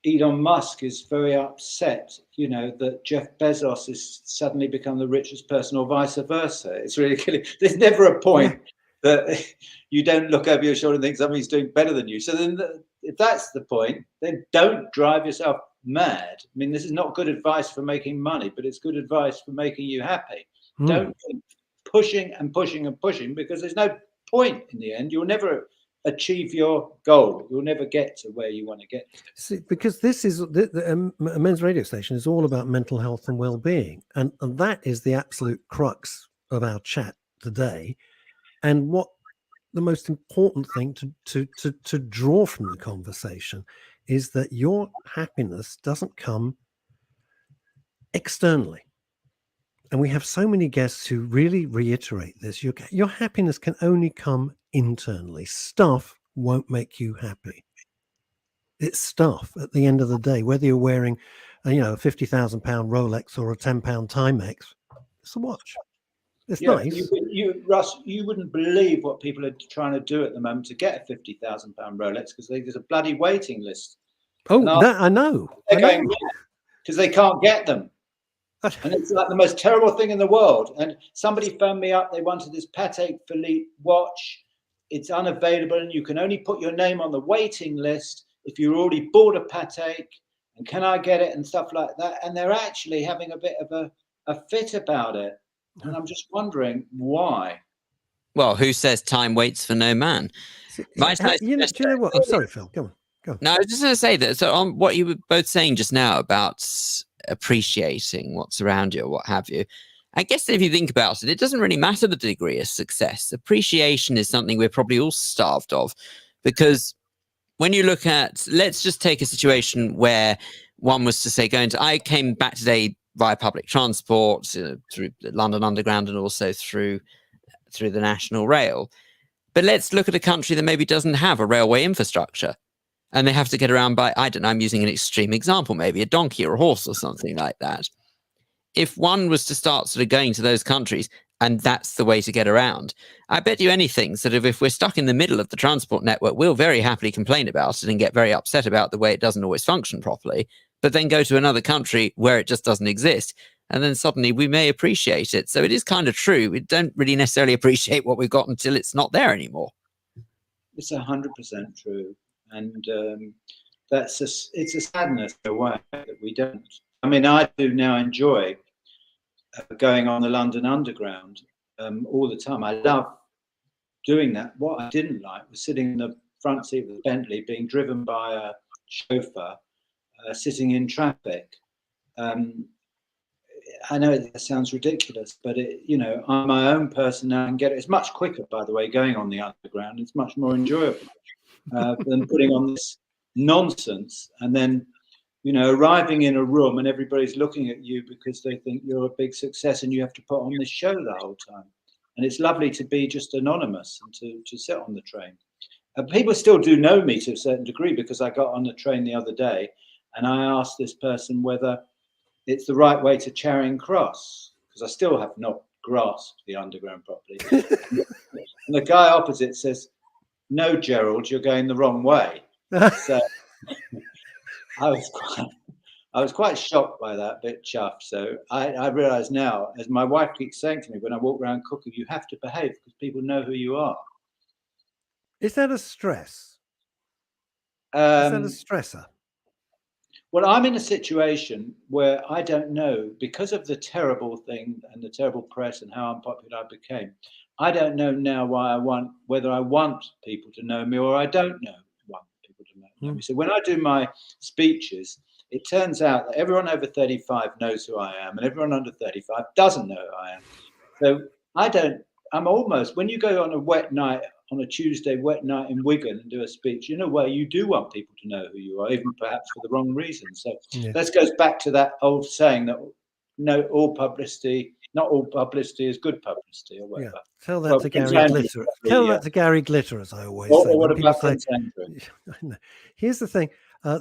Elon Musk is very upset, you know, that Jeff Bezos has suddenly become the richest person, or vice versa. It's really killing. There's never a point that you don't look over your shoulder and think somebody's doing better than you. So then, if that's the point, then don't drive yourself mad. I mean, this is not good advice for making money, but it's good advice for making you happy. Don't keep pushing and pushing and pushing, because there's no point in the end. You'll never achieve your goal. You'll never get to where you want to get to. See, because this is the men's radio station is all about mental health and well-being, and that is the absolute crux of our chat today. And what the most important thing to draw from the conversation is that your happiness doesn't come externally. And we have so many guests who really reiterate this. Your happiness can only come internally. Stuff won't make you happy. It's stuff at the end of the day, whether you're wearing a £50,000 Rolex or a £10 Timex, it's a watch. It's nice. Russ, you wouldn't believe what people are trying to do at the moment to get a £50,000 Rolex, because there's a bloody waiting list. Oh, I know. They're going because they can't get them. And it's like the most terrible thing in the world. And somebody phoned me up. They wanted this Patek Philippe watch. It's unavailable, and you can only put your name on the waiting list if you already bought a Patek. And can I get it and stuff like that? And they're actually having a bit of a fit about it. And I'm just wondering why. Well, who says time waits for no man? Do you know what? I'm sorry, Phil. Go on. No, I was just going to say that. So on what you were both saying just now about appreciating what's around you or what have you, I guess if you think about it, it doesn't really matter the degree of success. Appreciation is something we're probably all starved of, because when you look at, let's just take a situation where one was to say, I came back today via public transport through the London Underground and also through the National Rail. But let's look at a country that maybe doesn't have a railway infrastructure, and they have to get around by, I don't know, I'm using an extreme example, maybe a donkey or a horse or something like that. If one was to start sort of going to those countries and that's the way to get around, I bet you anything sort of if we're stuck in the middle of the transport network, we'll very happily complain about it and get very upset about the way it doesn't always function properly, but then go to another country where it just doesn't exist. And then suddenly we may appreciate it. So it is kind of true. We don't really necessarily appreciate what we've got until it's not there anymore. It's 100% true. And it's a sadness in a way that we don't. I mean, I do now enjoy going on the London Underground all the time. I love doing that. What I didn't like was sitting in the front seat of the Bentley, being driven by a chauffeur, sitting in traffic. I know it sounds ridiculous, but I'm my own person now and get it. It's much quicker, by the way, going on the Underground. It's much more enjoyable than putting on this nonsense and then, arriving in a room and everybody's looking at you because they think you're a big success and you have to put on this show the whole time. And it's lovely to be just anonymous and to sit on the train. People still do know me to a certain degree, because I got on the train the other day and I asked this person whether it's the right way to Charing Cross, because I still have not grasped the Underground properly. And the guy opposite says, "No, Gerald, you're going the wrong way." So I was quite shocked by that, a bit chuffed. So I realise now, as my wife keeps saying to me when I walk around cooking, you have to behave because people know who you are. Is that a stress? Is that a stressor? Well, I'm in a situation where I don't know, because of the terrible thing and the terrible press and how unpopular I became. I don't know now whether I want people to know me or I don't want people to know me. So when I do my speeches, it turns out that everyone over 35 knows who I am and everyone under 35 doesn't know who I am. So I'm almost, when you go on a wet night on a Tuesday wet night in Wigan and do a speech, in a way you do want people to know who you are, even perhaps for the wrong reasons. So that goes back to that old saying that not all publicity is good publicity, or whatever. Yeah. Tell that to Gary Glitter. Tell that to Gary Glitter, as I always say. Or what about Prince Andrew? Here's the thing.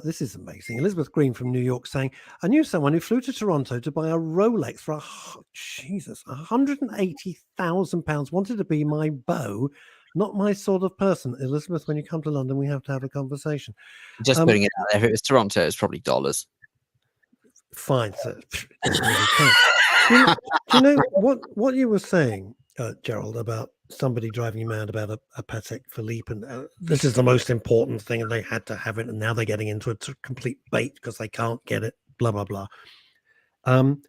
This is amazing. Elizabeth Green from New York saying, I knew someone who flew to Toronto to buy a Rolex for £180,000, wanted to be my beau, not my sort of person. Elizabeth, when you come to London, we have to have a conversation. Just putting it out there. If it was Toronto, it's probably dollars. Fine. So, do you know what you were saying, Gerald, about somebody driving you mad about a Patek Philippe, and this is the most important thing, and they had to have it, and now they're getting into a complete bait because they can't get it, blah, blah, blah. And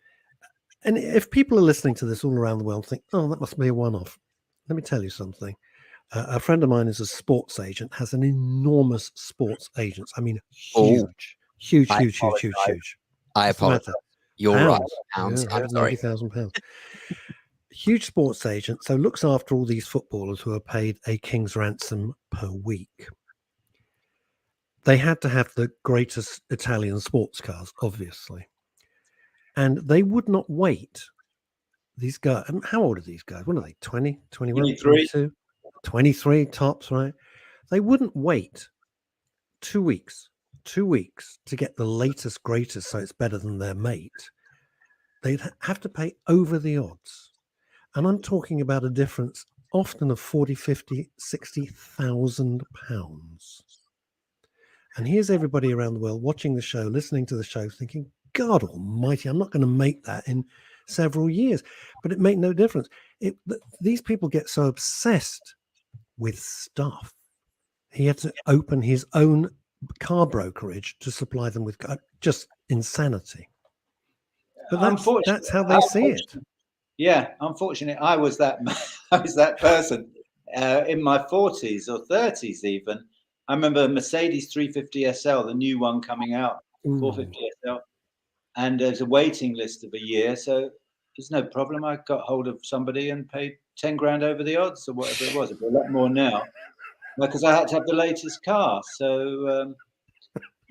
if people are listening to this all around the world think, oh, that must be a one-off. Let me tell you something. A friend of mine is a sports agent, has an enormous sports agent. I mean, huge. I apologize. You're right. Pounds. I'm sorry. £80,000. Huge sports agent, so looks after all these footballers who are paid a king's ransom per week. They had to have the greatest Italian sports cars, obviously. And they would not wait. These guys, and how old are these guys? What are they, 20, 21, 22? 23 tops, right? They wouldn't wait 2 weeks to get the latest, greatest, so it's better than their mate. They'd have to pay over the odds. And I'm talking about a difference often of 40, 50, 60,000 pounds. And here's everybody around the world watching the show, listening to the show, thinking, God almighty, I'm not going to make that in several years. But it made no difference. These people get so obsessed with stuff. He had to open his own car brokerage to supply them with just insanity. But that's how they see it. Yeah, unfortunately, I was that person in my 40s or 30s even. I remember Mercedes 350 SL, the new one coming out, 450 SL, and there's a waiting list of a year, so there's no problem. I got hold of somebody and paid 10 grand over the odds or whatever it was. It's a lot more now because I had to have the latest car. So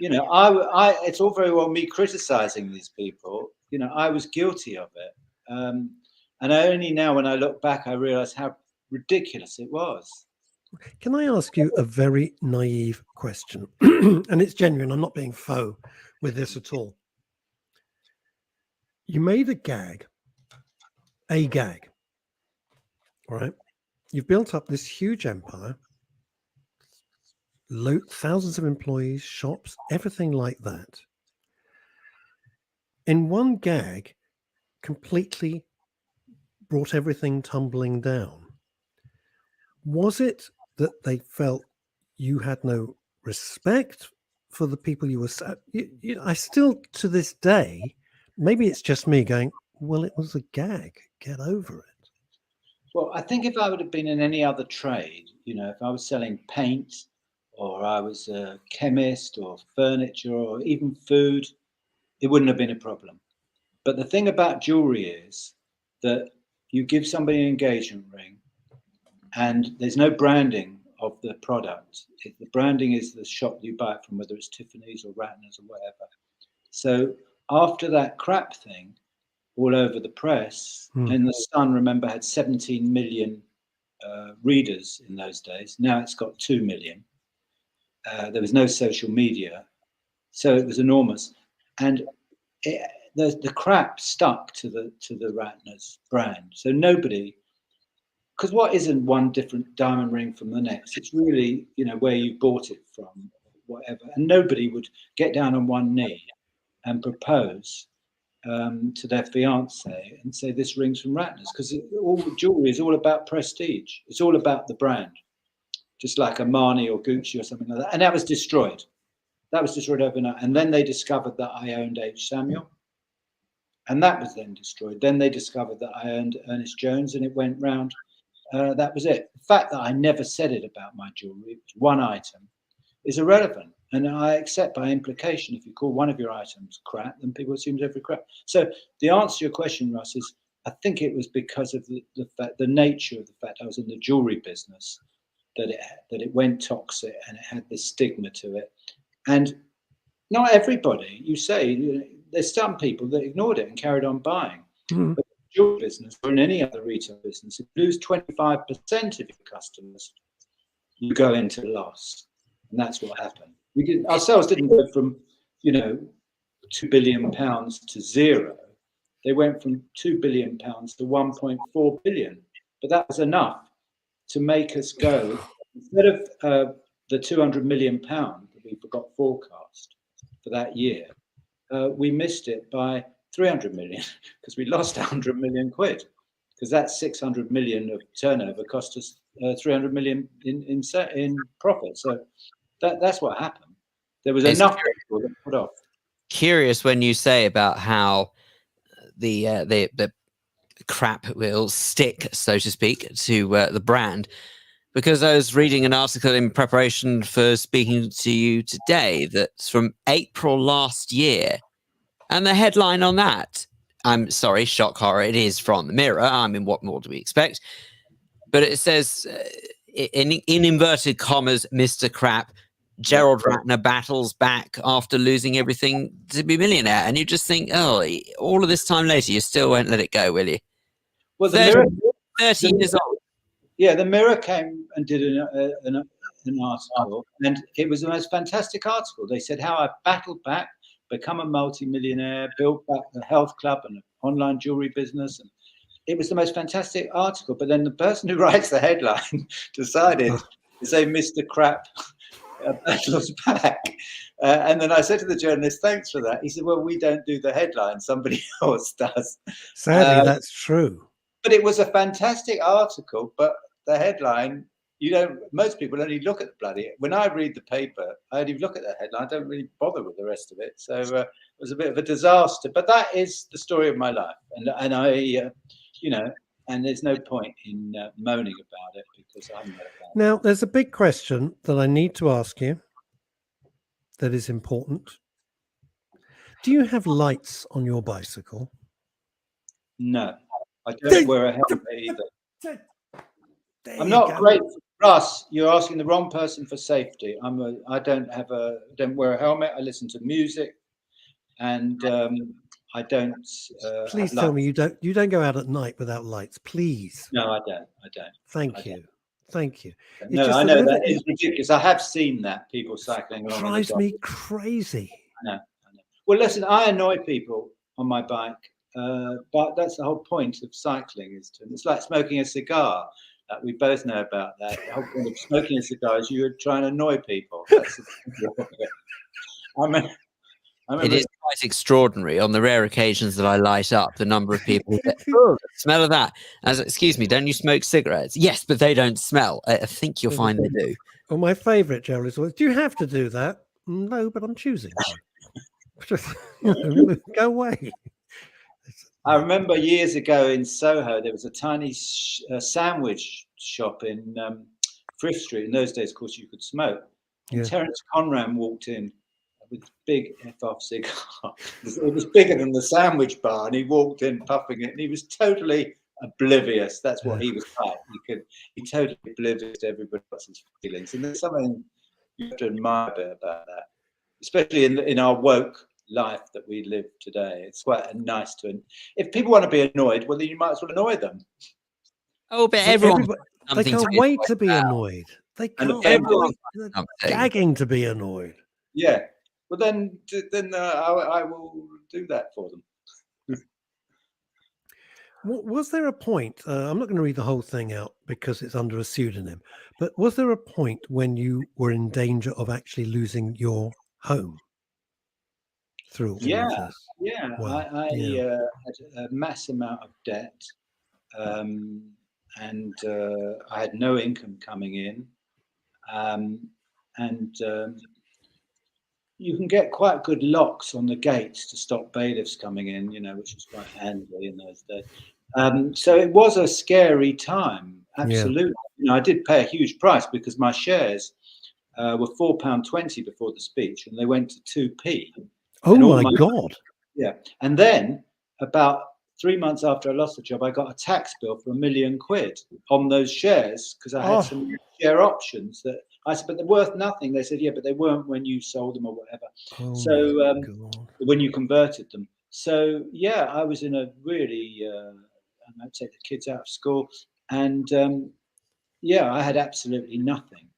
I it's all very well me criticizing these people. I was guilty of it. And only now when I look back, I realize how ridiculous it was. Can I ask you a very naive question? And it's genuine. I'm not being faux with this at all. You made a gag, right? You've built up this huge empire, thousands of employees, shops, everything like that. In one gag, completely brought everything tumbling down. Was it that they felt you had no respect for the people you were? I still, to this day, maybe it's just me going, well, it was a gag. Get over it. Well, I think if I would have been in any other trade, if I was selling paint or I was a chemist or furniture or even food, it wouldn't have been a problem. But the thing about jewelry is that you give somebody an engagement ring and there's no branding of the product. The branding is the shop you buy it from, whether it's Tiffany's or Ratner's or whatever. So after that crap thing all over the press, and the Sun, remember, had 17 million readers in those days. Now it's got 2 million. There was no social media. So it was enormous. And the crap stuck to the Ratner's brand. So nobody, because what isn't one different diamond ring from the next? It's really, where you bought it from, whatever. And nobody would get down on one knee and propose to their fiance and say, this ring's from Ratner's, because all jewelry is all about prestige. It's all about the brand, just like Armani or Gucci or something like that. And that was destroyed. That was destroyed overnight. And then they discovered that I owned H. Samuel. And that was then destroyed. Then they discovered that I owned Ernest Jones, and it went round. That was it. The fact that I never said it about my jewelry, one item, is irrelevant. And I accept by implication, if you call one of your items crap, then people assume every crap. So the answer to your question, Russ, is I think it was because of the nature of the fact I was in the jewelry business, that it went toxic and it had this stigma to it. And not everybody, you say, there's some people that ignored it and carried on buying. Mm. But in your business or in any other retail business, if you lose 25% of your customers, you go into loss. And that's what happened. Our sales didn't go from, £2 billion to zero. They went from £2 billion to 1.4 billion. But that was enough to make us go, instead of the £200 million that we got forecast for that year, we missed it by 300 million because we lost 100 million quid, because that 600 million of turnover cost us 300 million in profit. So that's what happened. There was enough people that put off. Curious when you say about how the crap will stick, so to speak, to the brand, because I was reading an article in preparation for speaking to you today that's from April last year, and the headline on that, I'm sorry, shock horror, it is from the Mirror. I mean, what more do we expect? But it says, in inverted commas, Mr. Crap, Gerald Ratner battles back after losing everything to be millionaire. And you just think, oh, all of this time later, you still won't let it go, will you? Well, 30 years old. Yeah, the Mirror came and did an article, and it was the most fantastic article. They said how I battled back, become a multi-millionaire, built back the health club and an online jewelry business. And it was the most fantastic article. But then the person who writes the headline decided to say Mr. Crap battles back. And then I said to the journalist, thanks for that. He said, well, we don't do the headline, somebody else does. Sadly, that's true. But it was a fantastic article, but the headline, most people only look at the bloody, when I read the paper, I only look at the headline, I don't really bother with the rest of it. So it was a bit of a disaster, but that is the story of my life. And I, and there's no point in moaning about it, because I'm not about it. Now, there's a big question that I need to ask you that is important. Do you have lights on your bicycle? No, I don't wear a helmet either. I'm not great. Russ, you're asking the wrong person for safety. I don't wear a helmet. I listen to music, and I don't. Please tell me you don't go out at night without lights, please. No, I don't. Thank you. No, I know that is ridiculous. I have seen that, people cycling along. It drives me crazy. I know. Well, listen, I annoy people on my bike, but that's the whole point of cycling. It's like smoking a cigar. We both know about that. The whole point of smoking a cigar is you're trying to annoy people. That's It is quite extraordinary on the rare occasions that I light up, the number of people who say, oh, the smell of that. Excuse me, don't you smoke cigarettes? Yes, but they don't smell. I think you'll find they do. Well, my favourite, Gerald, is always, do you have to do that? No, but I'm choosing to. Go away. I remember years ago in Soho, there was a tiny sandwich shop in Frith Street. In those days, of course, you could smoke. And Terence Conran walked in with a big F-off cigar. It was bigger than the sandwich bar, and he walked in puffing it, and he was totally oblivious. That's what he was like. He totally oblivious to everybody else's feelings. And there's something you have to admire a bit about that, especially in our woke life that we live today. It's quite nice to. If people want to be annoyed, well, then you might as well annoy them. Oh, but everyone. They can't wait to be annoyed. They can't. Everyone's gagging to be annoyed. Yeah. Well, then I will do that for them. Was there a point? I'm not going to read the whole thing out because it's under a pseudonym. But was there a point when you were in danger of actually losing your home? Through all of this? Wow. I had a mass amount of debt, and I had no income coming in, and you can get quite good locks on the gates to stop bailiffs coming in, which was quite handy in those days. So it was a scary time, absolutely. I did pay a huge price because my shares were £4.20 before the speech, and they went to 2p. Oh my God! Yeah, and then about 3 months after I lost the job, I got a tax bill for £1 million on those shares because I had some share options that I said, but they're worth nothing. They said, yeah, but they weren't when you sold them or whatever. When you converted them. So yeah, I was in a really, I'd take the kids out of school, and I had absolutely nothing.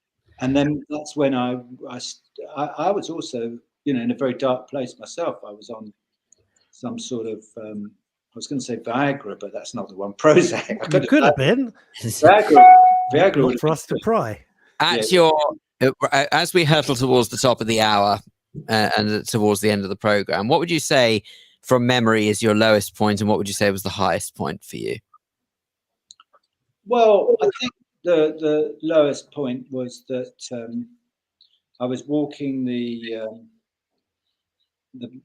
And then that's when I was also, in a very dark place myself. I was on some sort of, I was going to say Viagra, but that's not the one. Prozac. It could have been. Viagra not for us to pry. As we hurtle towards the top of the hour and towards the end of the program, what would you say from memory is your lowest point, and what would you say was the highest point for you? Well, I think the lowest point was that I was walking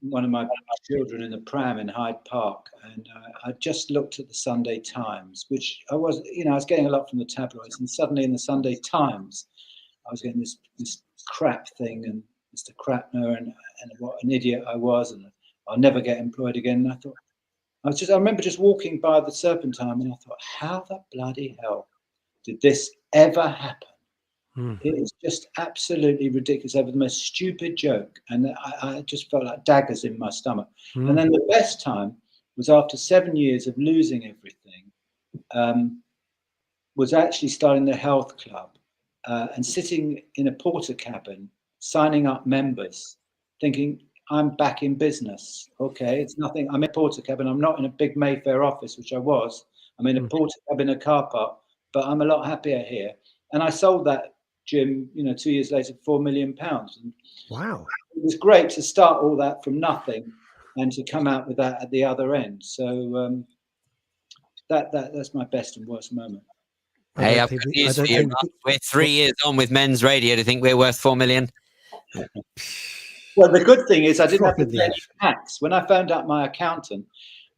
one of my children in the pram in Hyde Park, and I just looked at the Sunday Times, which I was getting a lot from the tabloids, and suddenly in the Sunday Times, I was getting this crap thing, and Mr. Ratner, and what an idiot I was, and I'll never get employed again. And I thought, I remember just walking by the Serpentine, and I thought, how the bloody hell did this ever happen? It was just absolutely ridiculous. Over the most stupid joke, and I just felt like daggers in my stomach. And then the best time was after 7 years of losing everything, was actually starting the health club and sitting in a porter cabin, signing up members, thinking, I'm back in business. Okay, it's nothing. I'm in a porter cabin. I'm not in a big Mayfair office, which I was. I'm in a porter cabin, a car park, but I'm a lot happier here. And I sold that gym, 2 years later, £4 million. And wow. It was great to start all that from nothing and to come out with that at the other end. So that's my best and worst moment. Hey, I've got news for you. We're 3 years on with Men's Radio to think we're worth 4 million. Well, the good thing is I didn't have to pay any tax. When I phoned up my accountant,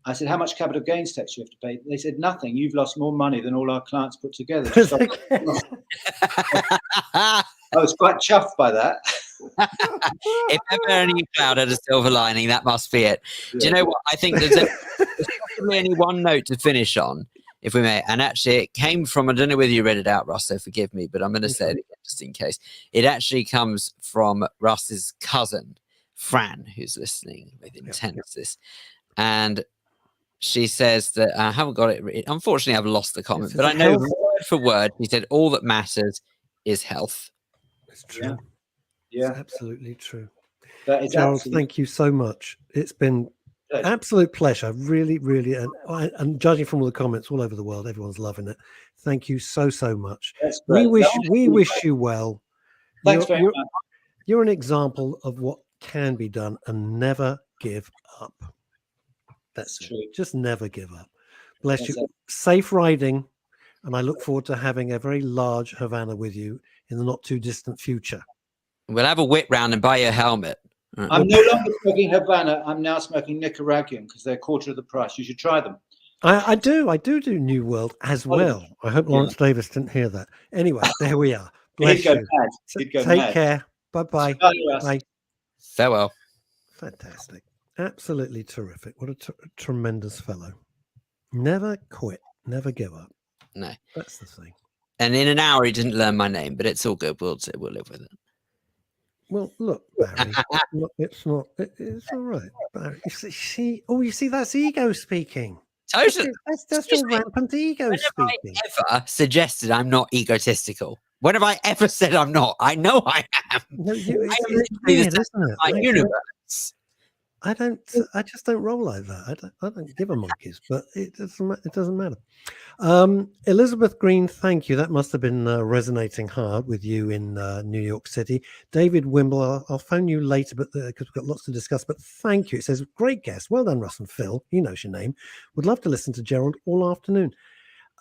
I said, how much capital gains tax do you have to pay? They said, nothing. You've lost more money than all our clients put together. I was quite chuffed by that. If ever any cloud had a silver lining, that must be it. Do you know what? I think there's probably only one note to finish on, if we may. And actually, it came from, I don't know whether you read it out, Russ, so forgive me, but I'm going to say it again just in case. It actually comes from Russ's cousin, Fran, who's listening with intense. And she says that I haven't got it written. Unfortunately, I've lost the comment, but I know word for word, he said, all that matters is health. It's true. Yeah. It's absolutely true. Gerald, thank you so much. It's been absolute pleasure. Really, really. And judging from all the comments all over the world, everyone's loving it. Thank you so much. We wish you well. Thanks very much. You're an example of what can be done, and never give up. That's true. Just never give up. Bless you. Safe riding. And I look forward to having a very large Havana with you in the not too distant future. We'll have a whip round and buy you a helmet. I'm no longer smoking Havana. I'm now smoking Nicaraguan because they're a quarter of the price. You should try them. I do New World as well. I hope Lawrence Davis didn't hear that. Anyway, there we are. Bless you. Take care. Bye-bye. Bye. Farewell. Fantastic. Absolutely terrific. What a tremendous fellow. Never quit. Never give up. No. That's the thing. And in an hour, he didn't learn my name, but it's all good. We'll live with it. Well, look, Barry, it's all right. Barry, you see, that's ego speaking. Totally. That's just a rampant ego speaking. I ever suggested I'm not egotistical? When have I ever said I'm not? I know I am. No, it's weird, isn't it? My universe. I just don't roll like that. I don't give a monkeys, but it doesn't matter. Elizabeth Green, thank you. That must have been resonating hard with you in New York City. David Wimble, I'll phone you later, but because we've got lots to discuss. But thank you. It says, great guest. Well done, Russ and Phil. He knows your name. Would love to listen to Gerald all afternoon.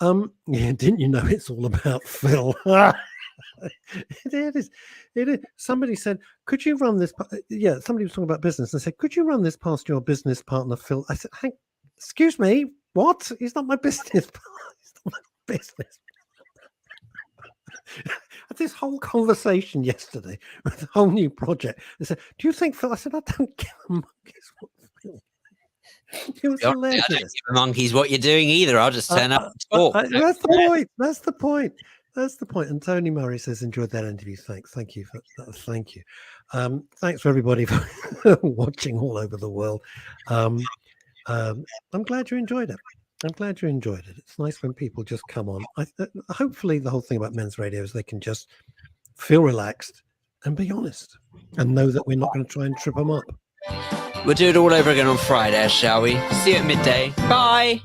Yeah, didn't you know it's all about Phil? It is. Somebody said, could you run this? Yeah, somebody was talking about business. I said, could you run this past your business partner, Phil? I said, hey, excuse me, what? He's not my business partner. He's not my business. I had this whole conversation yesterday with a whole new project. They said, do you think Phil? I said, I don't give a monkeys what Phil. It was I hilarious. don't give a monkeys what you're doing either. I'll just turn up and talk. That's the point. That's the point. That's the point. And Tony Murray says, enjoyed that interview. Thanks. Thank you. Thank you. Thanks for everybody for watching all over the world. I'm glad you enjoyed it. I'm glad you enjoyed it. It's nice when people just come on. Hopefully the whole thing about men's radio is they can just feel relaxed and be honest and know that we're not going to try and trip them up. We'll do it all over again on Friday, shall we? See you at midday. Bye.